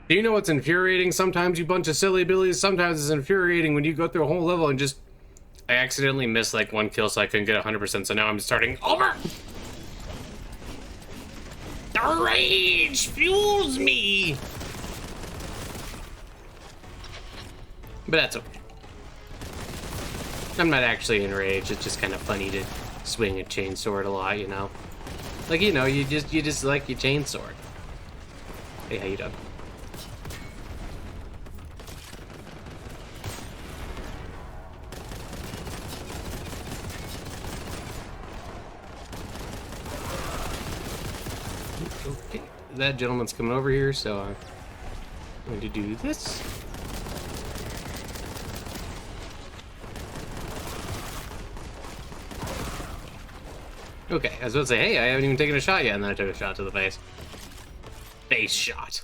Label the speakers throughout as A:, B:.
A: Do you know what's infuriating? Sometimes you bunch of silly billies. Sometimes it's infuriating when you go through a whole level and just... I accidentally missed like one kill, so I couldn't get 100%, so now I'm starting over! The rage fuels me! But that's okay. I'm not actually enraged, it's just kind of funny to swing a chainsword a lot, you know? Like, you know, you just like your chainsword. Hey, how you doing? Okay, that gentleman's coming over here, so I'm going to do this. Okay, I was about to say, hey, I haven't even taken a shot yet, and then I took a shot to the face. Face shot.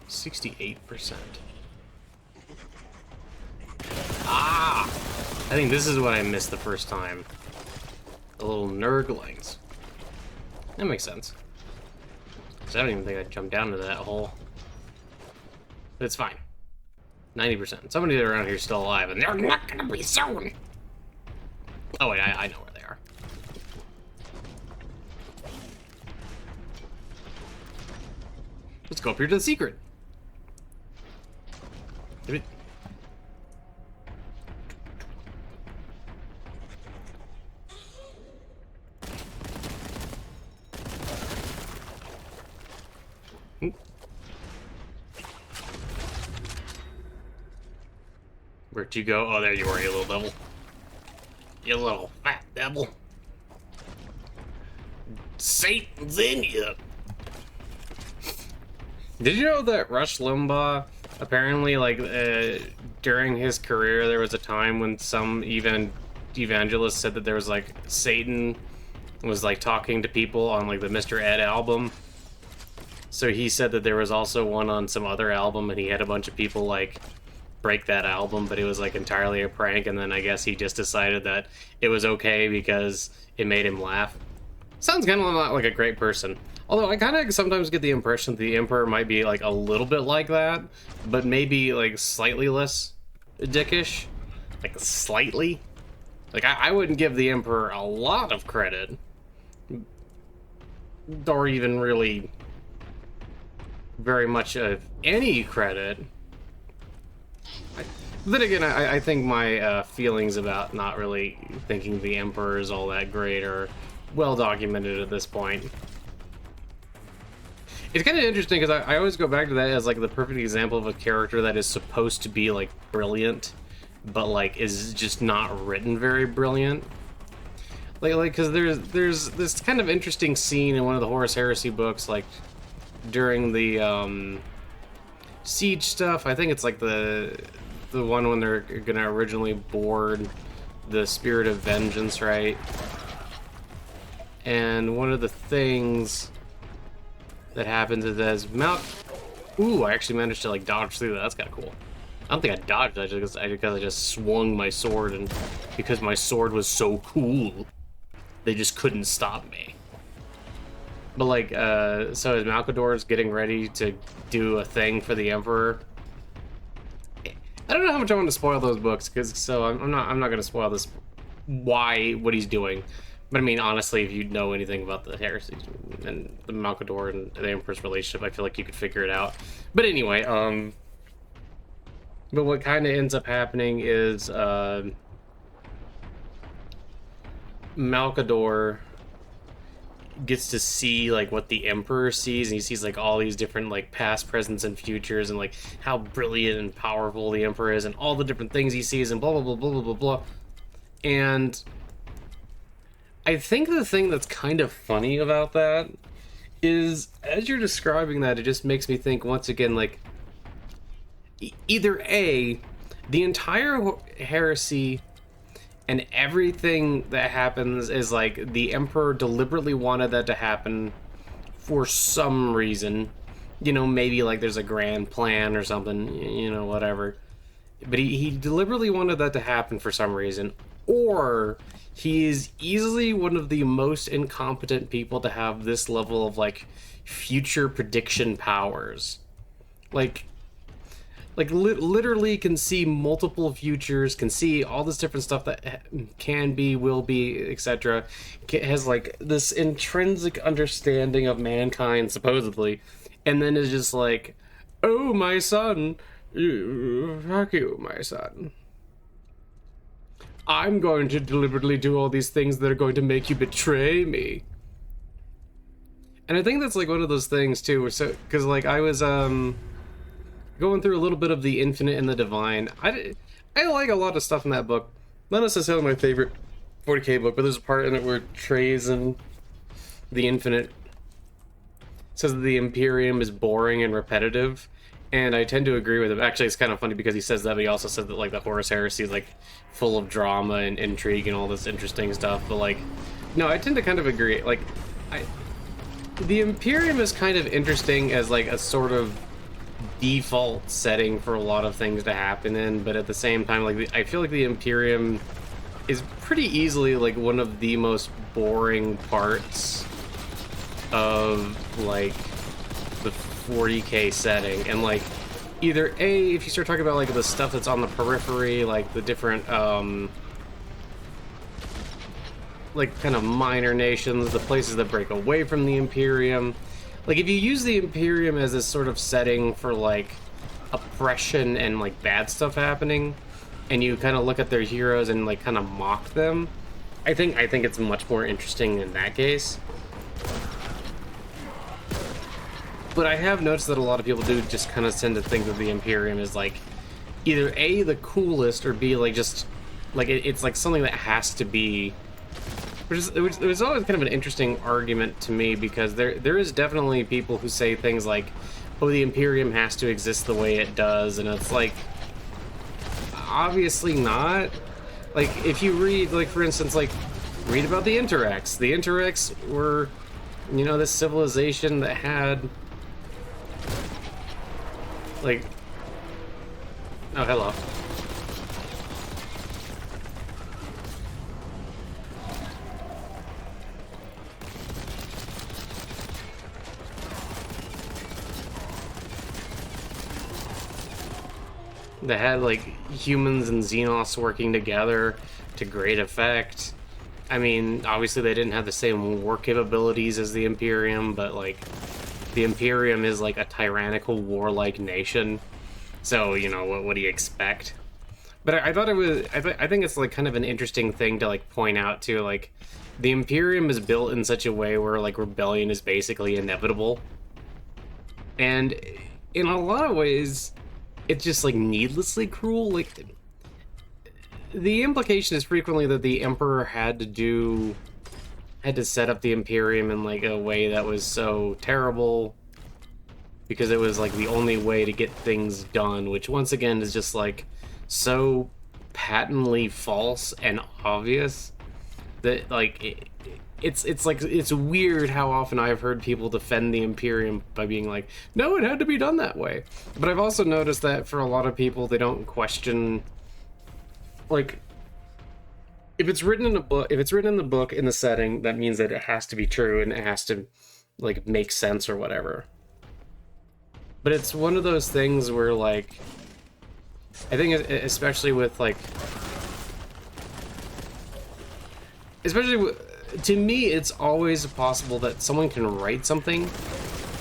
A: 68%. Ah! I think this is what I missed the first time. The little nurglings. That makes sense. Because I don't even think I jumped down to that hole. But it's fine. 90%. Somebody around here is still alive, and they're not gonna be soon! Oh wait, I know where they are. Let's go up here to the secret. Where'd you go? Oh, there you are, you little devil. You little fat devil. Satan's in you. Did you know that Rush Limbaugh, apparently, like, during his career, there was a time when some evangelists said that there was, like, Satan was, like, talking to people on, like, the Mr. Ed album. So he said that there was also one on some other album, and he had a bunch of people, like, break that album, but it was like entirely a prank, and then I guess he just decided that it was okay because it made him laugh. Sounds kind of not like a great person. Although I kind of sometimes get the impression that the Emperor might be like a little bit like that, but maybe like slightly less dickish. Like slightly. Like I wouldn't give the Emperor a lot of credit. Or even really very much of any credit. Then again, I think my feelings about not really thinking the Emperor is all that great are well documented at this point. It's kind of interesting because I always go back to that as like the perfect example of a character that is supposed to be like brilliant, but like is just not written very brilliant. Like because there's this kind of interesting scene in one of the Horus Heresy books, like during the siege stuff. I think it's like the one when they're gonna originally board the Spirit of Vengeance, right? And one of the things that happens is as Ooh, I actually managed to like dodge through that. That's kind of cool. I don't think I dodged that because I just swung my sword, and because my sword was so cool, they just couldn't stop me. But like, so as Malcador is getting ready to do a thing for the Emperor, I don't know how much I want to spoil those books, so I'm not going to spoil this. What he's doing. But I mean, honestly, if you know anything about the heresies and the Malcador and the Emperor's relationship, I feel like you could figure it out. But anyway, but what kind of ends up happening is Malcador gets to see like what the Emperor sees, and he sees like all these different like past, presents, and futures, and like how brilliant and powerful the Emperor is, and all the different things he sees, and blah blah blah blah blah blah blah. And I think the thing that's kind of funny about that is, as you're describing that, it just makes me think once again, like either A, the entire heresy and everything that happens is like the Emperor deliberately wanted that to happen for some reason. You know, maybe like there's a grand plan or something, you know, whatever. But he deliberately wanted that to happen for some reason. or he is easily one of the most incompetent people to have this level of like future prediction powers. Like literally can see multiple futures, can see all this different stuff that can be, will be, etc. Has like this intrinsic understanding of mankind, supposedly, and then is just like, oh, my son, fuck you, my son. I'm going to deliberately do all these things that are going to make you betray me. And I think that's like one of those things too, so because like I was going through a little bit of the Infinite and the Divine. I like a lot of stuff in that book. Not necessarily my favorite 40k book, but there's a part in it where Trey's in the Infinite says that the Imperium is boring and repetitive, and I tend to agree with him. Actually, it's kind of funny because he says that, but he also said that like the Horus Heresy is like full of drama and intrigue and all this interesting stuff. But like, no, I tend to kind of agree. Like, the Imperium is kind of interesting as like a sort of default setting for a lot of things to happen in, but at the same time, like, I feel like the Imperium is pretty easily like one of the most boring parts of like the 40k setting. And like, either A, if you start talking about like the stuff that's on the periphery, like the different like kind of minor nations, the places that break away from the Imperium. Like, if you use the Imperium as this sort of setting for, like, oppression and, like, bad stuff happening, and you kind of look at their heroes and, like, kind of mock them, I think it's much more interesting in that case. But I have noticed that a lot of people do just kind of tend to think that the Imperium is, like, either A, the coolest, or B, like, just, like, it's, like, something that has to be... Which was always kind of an interesting argument to me, because there is definitely people who say things like, oh, the Imperium has to exist the way it does, and it's like, obviously not. Like, if you read, like, for instance, like, read about the Interrex. The Interrex were, you know, this civilization that had, like, oh, hello. That had, like, humans and Xenos working together to great effect. I mean, obviously they didn't have the same war capabilities as the Imperium, but, like, the Imperium is, like, a tyrannical, warlike nation. So, you know, what do you expect? But I thought it was... I think it's, like, kind of an interesting thing to, like, point out, too. Like, the Imperium is built in such a way where, like, rebellion is basically inevitable. And in a lot of ways... it's just, like, needlessly cruel. Like, the implication is frequently that the Emperor had to set up the Imperium in, like, a way that was so terrible because it was, like, the only way to get things done, which, once again, is just, like, so patently false and obvious that, like, it's like, it's weird how often I've heard people defend the Imperium by being like, no, it had to be done that way. But I've also noticed that for a lot of people, they don't question, like, if it's written in a book, if it's written in the book in the setting, that means that it has to be true and it has to, like, make sense or whatever. But it's one of those things where, like, I think especially with, like, especially with, to me, it's always possible that someone can write something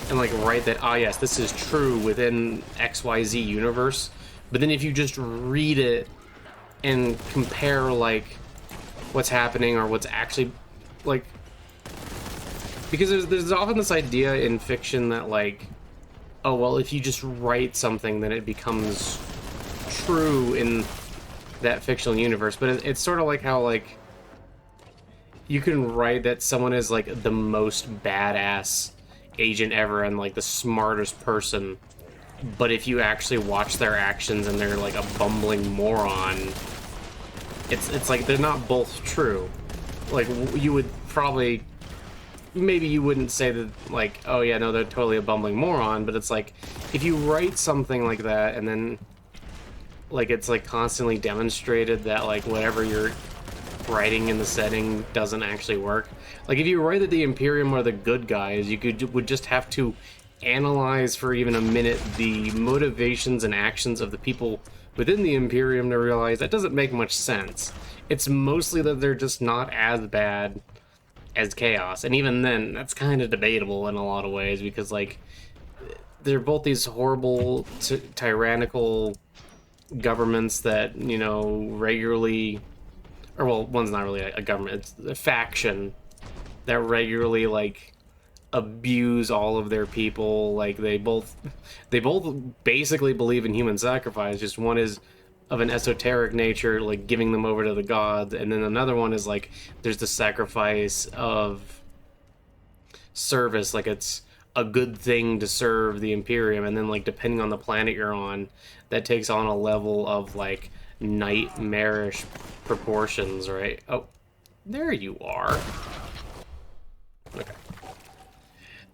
A: and, like, write that, ah, yes, this is true within XYZ universe. But then if you just read it and compare, like, what's happening or what's actually, like... Because there's often this idea in fiction that, like, oh, well, if you just write something, then it becomes true in that fictional universe. But it's sort of like how, like, you can write that someone is, like, the most badass agent ever and, like, the smartest person, but if you actually watch their actions and they're, like, a bumbling moron, it's like they're not both true. Like, you would probably... maybe you wouldn't say that, like, oh, yeah, no, they're totally a bumbling moron, but it's like, if you write something like that and then, like, it's, like, constantly demonstrated that, like, whatever you're writing in the setting doesn't actually work. Like, if you write that the Imperium are the good guys, would just have to analyze for even a minute the motivations and actions of the people within the Imperium to realize that doesn't make much sense. It's mostly that they're just not as bad as Chaos, and even then, that's kind of debatable in a lot of ways, because, like, they're both these horrible, tyrannical governments that, you know, regularly... Or, well, one's not really a government, it's a faction that regularly, like, abuse all of their people. Like, they both basically believe in human sacrifice, just one is of an esoteric nature, like giving them over to the gods, and then another one is like there's the sacrifice of service, like it's a good thing to serve the Imperium, and then like depending on the planet you're on, that takes on a level of like nightmarish proportions, right? Oh, there you are. Okay.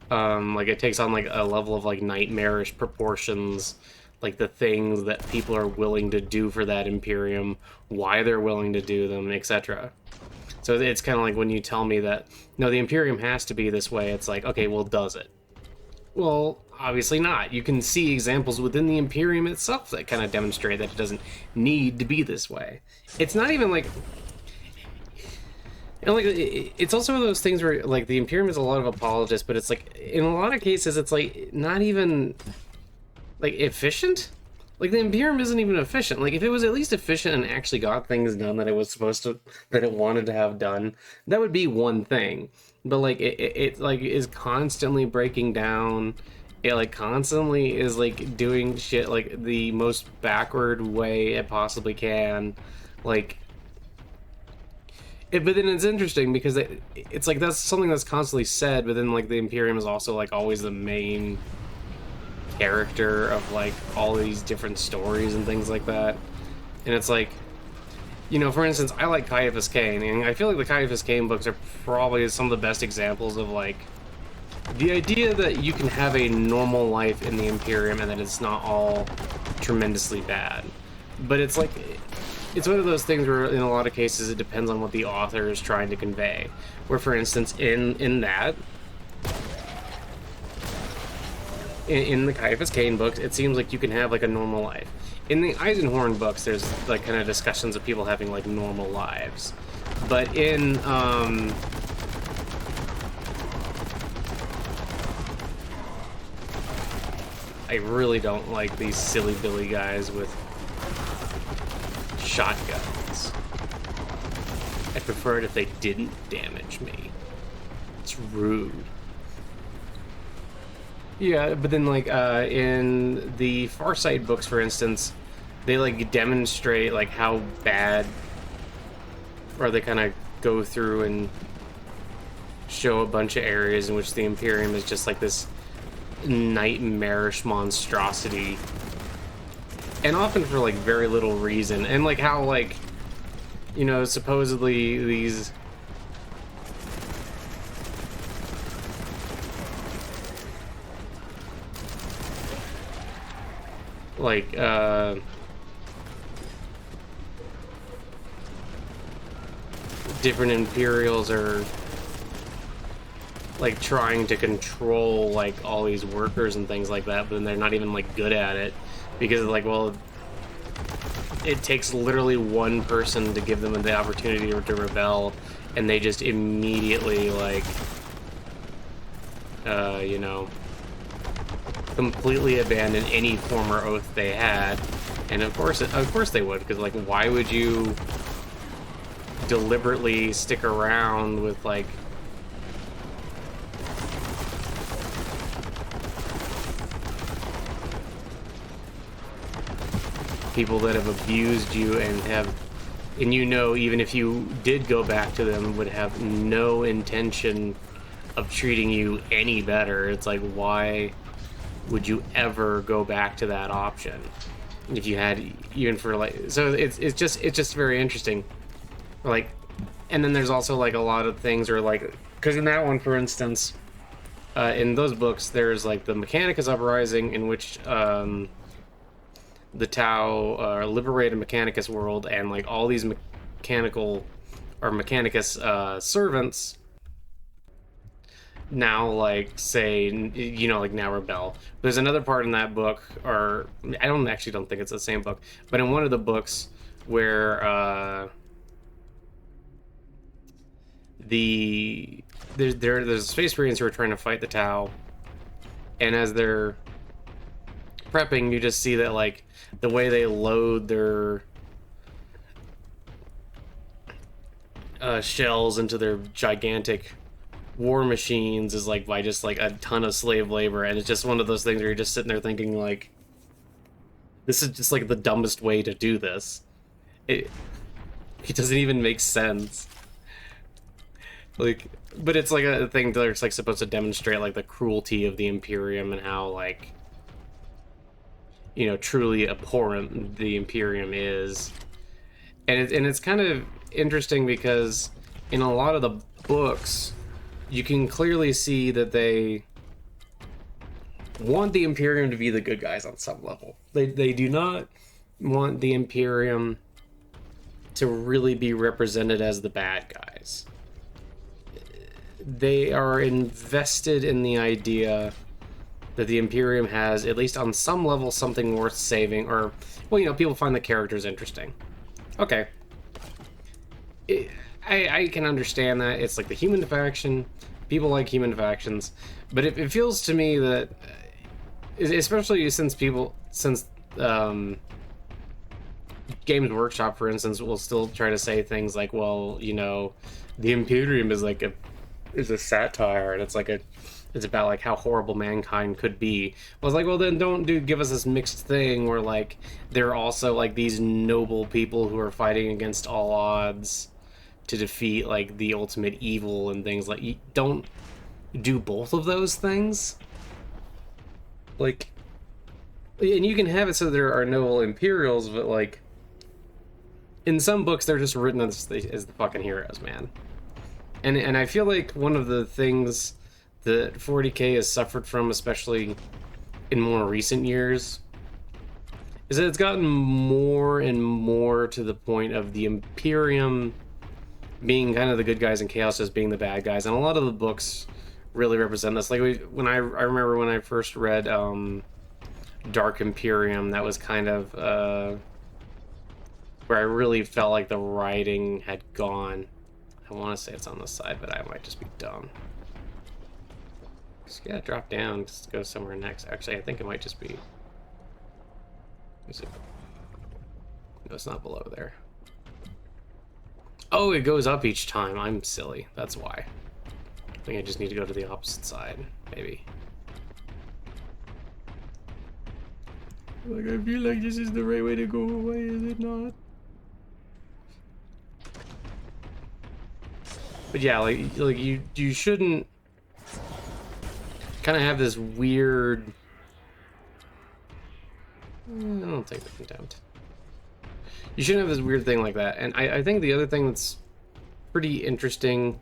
A: Like it takes on like a level of like nightmarish proportions, like the things that people are willing to do for that Imperium, why they're willing to do them, etc. So it's kind of like when you tell me that, no, the Imperium has to be this way, it's like, okay, well, does it? Well, obviously not. You can see examples within the Imperium itself that kind of demonstrate that it doesn't need to be this way. It's not even like... And like, it's also one of those things where, like, the Imperium is a lot of apologists, but it's like, in a lot of cases, it's like, not even, like, efficient? Like, the Imperium isn't even efficient. Like, if it was at least efficient and actually got things done that it was supposed to, that it wanted to have done, that would be one thing. But, like, it like, is constantly breaking down. It, like, constantly is, like, doing shit, like, the most backward way it possibly can. Like... but then it's interesting because it's like that's something that's constantly said, but then like the Imperium is also like always the main character of like all these different stories and things like that. And it's like, you know, for instance, I like Caiaphas Cain, and I feel like the Caiaphas Cain books are probably some of the best examples of like the idea that you can have a normal life in the Imperium and that it's not all tremendously bad. But it's like... it's one of those things where, in a lot of cases, it depends on what the author is trying to convey. Where, for instance, in the Caiaphas Cain books, it seems like you can have, like, a normal life. In the Eisenhorn books, there's, like, kind of discussions of people having, like, normal lives. But in, I really don't like these silly Billy guys with shotguns. I prefer it if they didn't damage me. It's rude. Yeah, but then like in the Farsight books, for instance, they like demonstrate like how bad, or they kind of go through and show a bunch of areas in which the Imperium is just like this nightmarish monstrosity. And often for, like, very little reason. And, like, how, like, you know, supposedly these... like, different Imperials are, like, trying to control, like, all these workers and things like that, but then they're not even, like, good at it. Because, like, well, it takes literally one person to give them the opportunity to rebel, and they just immediately, like, you know, completely abandon any former oath they had. And of course they would, because, like, why would you deliberately stick around with, like, people that have abused you and you know, even if you did go back to them, would have no intention of treating you any better. It's like, why would you ever go back to that option if you had, even for like... So it's just very interesting. Like, and then there's also like a lot of things where, like, because in that one, for instance, in those books, there's like the Mechanicus uprising, in which the Tau liberated Mechanicus world, and like all these mechanical or Mechanicus servants now, like, say, you know, like, now rebel. There's another part in that book, or I don't think it's the same book, but in one of the books where there's Space Marines who are trying to fight the Tau, and as they're prepping, you just see that, like, the way they load their shells into their gigantic war machines is like by just like a ton of slave labor, and it's just one of those things where you're just sitting there thinking, like, this is just like the dumbest way to do this. It doesn't even make sense. Like, but it's like a thing that's like supposed to demonstrate like the cruelty of the Imperium and how, like, you know, truly abhorrent the Imperium is. And it's kind of interesting because in a lot of the books you can clearly see that they want the Imperium to be the good guys on some level. They do not want the Imperium to really be represented as the bad guys. They are invested in the idea that the Imperium has, at least on some level, something worth saving, or, well, you know, people find the characters interesting. Okay. I can understand that. It's like the human faction. People like human factions. But it feels to me that, especially since Games Workshop, for instance, will still try to say things like, well, you know, the Imperium is like is a satire, and it's about like how horrible mankind could be. I was like, well, then give us this mixed thing where, like, they're also like these noble people who are fighting against all odds to defeat like the ultimate evil and things. Like, you don't do both of those things. Like, and you can have it so there are noble Imperials, but like in some books they're just written as the fucking heroes, man. And I feel like one of the things that 40k has suffered from, especially in more recent years, is that it's gotten more and more to the point of the Imperium being kind of the good guys and Chaos just being the bad guys. And a lot of the books really represent this. Like, I remember when I first read Dark Imperium, that was kind of where I really felt like the writing had gone. I want to say it's on this side, but I might just be dumb. Just gotta drop down, just go somewhere next. Actually, I think it might just be... Is it... No, it's not below there. Oh, it goes up each time. I'm silly. That's why. I think I just need to go to the opposite side, maybe. Like, I feel like this is the right way to go. Why is it not? But yeah, like you shouldn't kind of have this weird... I'll take the contempt. You shouldn't have this weird thing like that. And I think the other thing that's pretty interesting,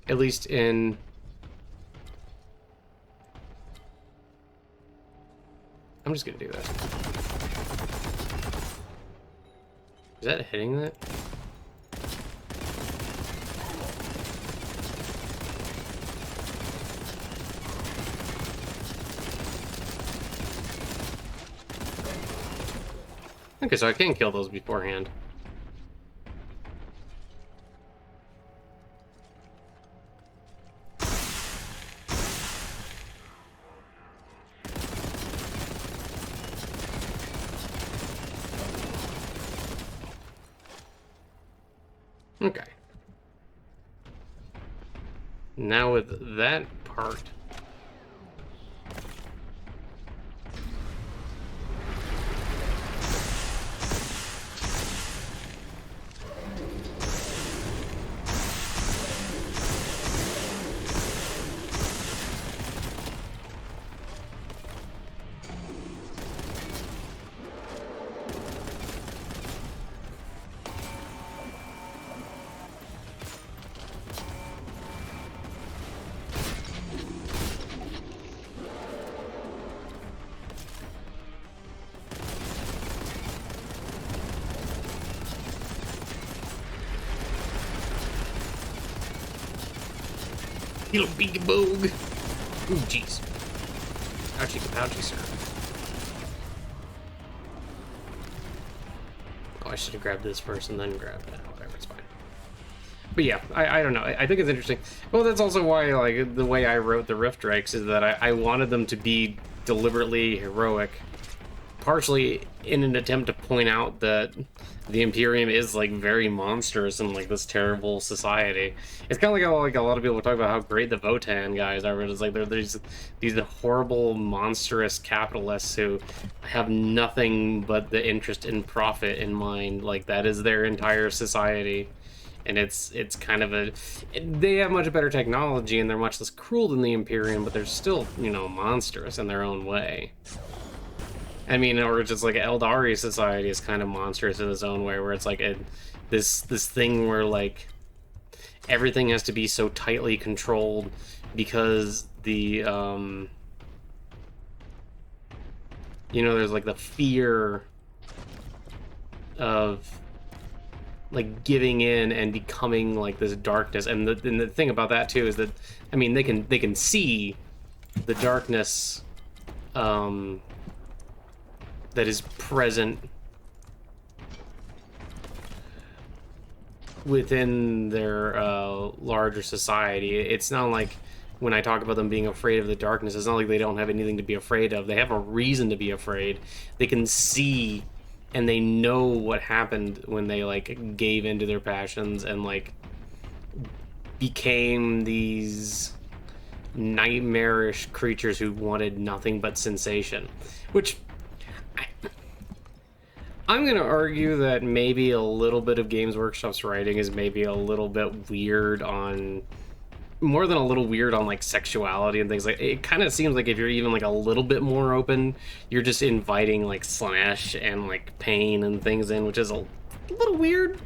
A: at least in... I'm just gonna do that. Is that hitting that? Okay, so I can kill those beforehand. Okay. Now with that part... You little beaky boog. Ooh, jeez. Ouchie, pouchy, sir. Oh, I should have grabbed this first and then grabbed that. Whatever, it's fine. But yeah, I don't know. I think it's interesting. Well, that's also why, like, the way I wrote the Rift Drakes is that I wanted them to be deliberately heroic, partially in an attempt to point out that the Imperium is, like, very monstrous and, like, this terrible society. It's kind of like how, like, a lot of people talk about how great the Votan guys are, but it's like there's these horrible, monstrous capitalists who have nothing but the interest in profit in mind. Like, that is their entire society. And it's kind of a... They have much better technology, and they're much less cruel than the Imperium, but they're still, you know, monstrous in their own way. I mean, or just like Eldari society is kind of monstrous in its own way, where it's like this thing where, like, everything has to be so tightly controlled because the, you know, there's, like, the fear of, like, giving in and becoming, like, this darkness. And the thing about that too is that, I mean, they can see the darkness that is present within their larger society. It's not like when I talk about them being afraid of the darkness, it's not like they don't have anything to be afraid of. They have a reason to be afraid. They can see and they know what happened when they, like, gave into their passions and, like, became these nightmarish creatures who wanted nothing but sensation. Which, I'm gonna argue that maybe a little bit of Games Workshop's writing is maybe a little bit weird on... more than a little weird on, like, sexuality and things. Like, it kind of seems like if you're even, like, a little bit more open, you're just inviting, like, slash and, like, pain and things in, which is a little weird.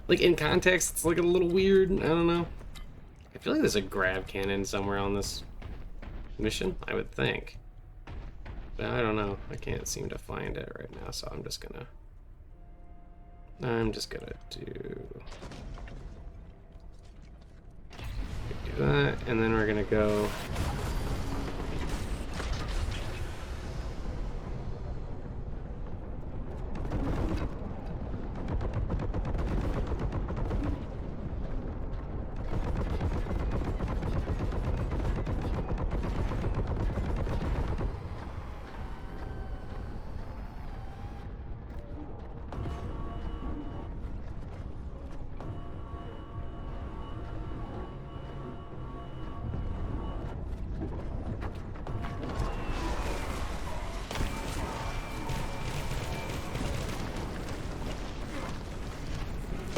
A: Like, in context, it's, like, a little weird. I don't know. I feel like there's a grab cannon somewhere on this mission, I would think. But I don't know. I can't seem to find it right now, so I'm just gonna do that, and then we're gonna go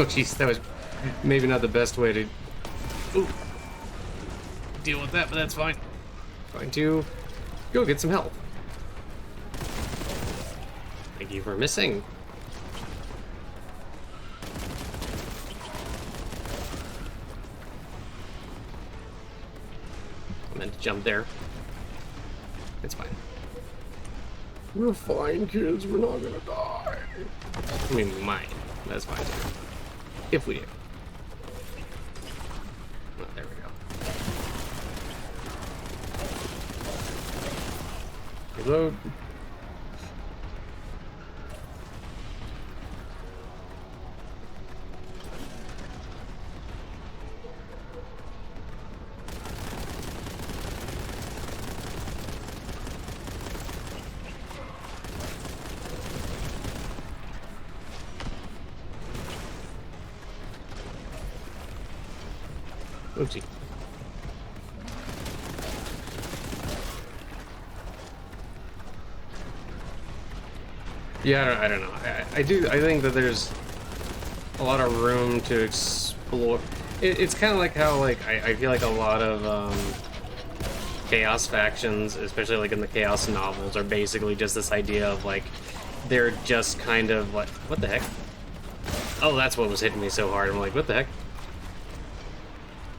A: oh jeez, that was maybe not the best way to deal with that, but that's fine. Going to go get some help. Thank you for missing. I meant to jump there. It's fine. We're fine, kids. We're not gonna die. I mean, we might. That's fine too. If we do. Oh, there we go. Reload. Oopsie. Yeah, I don't know. I think that there's a lot of room to explore. It's kind of like how, like, I feel like a lot of Chaos factions, especially like in the Chaos novels, are basically just this idea of, like, they're just kind of like, what the heck? Oh, that's what was hitting me so hard. I'm like, what the heck?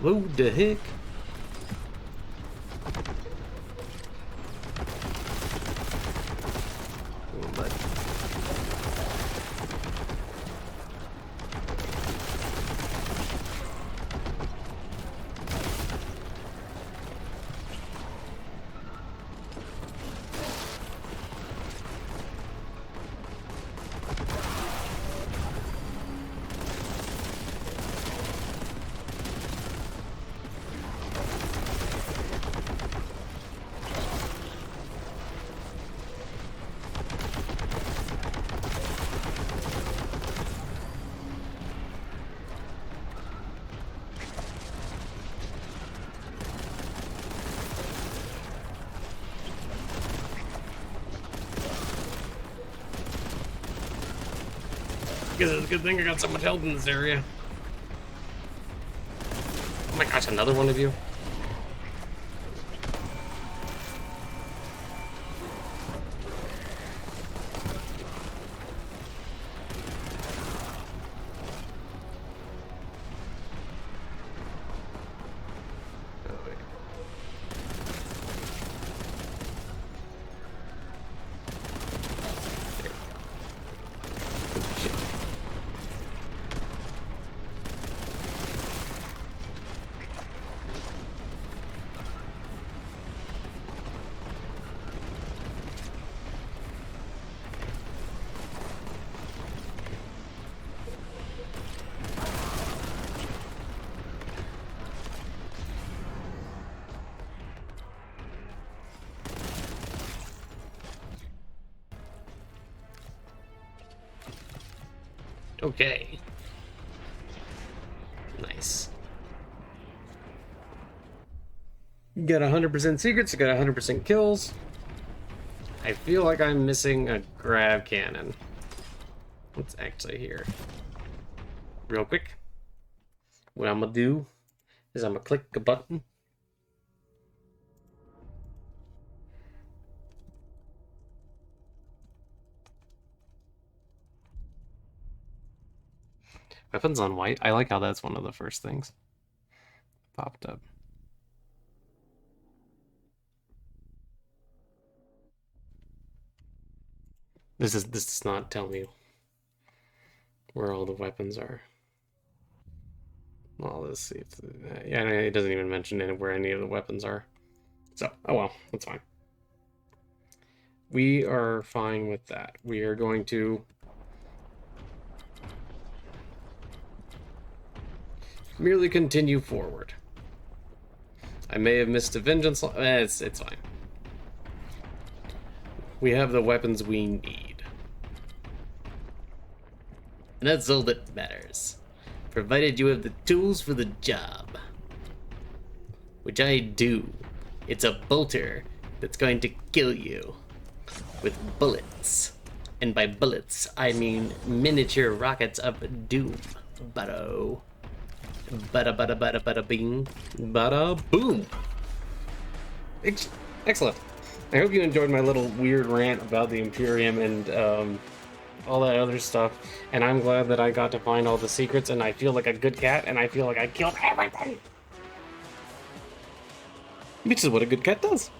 A: What the heck? Come on, bud. It's a good thing I got so much health in this area. Oh my gosh, another one of you? Okay. Nice. Got 100% secrets, got 100% kills. I feel like I'm missing a grab cannon. What's actually here? Real quick. What I'm gonna do is I'm gonna click a button. Weapons on white. I like how that's one of the first things popped up. This does not tell me where all the weapons are. Well, let's see. Yeah, it doesn't even mention where any of the weapons are. So, oh well, that's fine. We are fine with that. We are going to merely continue forward. I may have missed a vengeance. It's fine. We have the weapons we need. And that's all that matters. Provided you have the tools for the job. Which I do. It's a bolter that's going to kill you. With bullets. And by bullets, I mean miniature rockets of doom. Bada. Bada bada bada bada bing. Bada boom. Excellent. I hope you enjoyed my little weird rant about the Imperium and all that other stuff. And I'm glad that I got to find all the secrets, and I feel like a good cat, and I feel like I killed everything. Which is what a good cat does.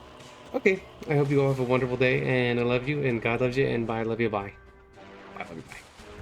A: Okay, I hope you all have a wonderful day, and I love you, and God loves you, and bye, love you, bye. Bye, love you, bye.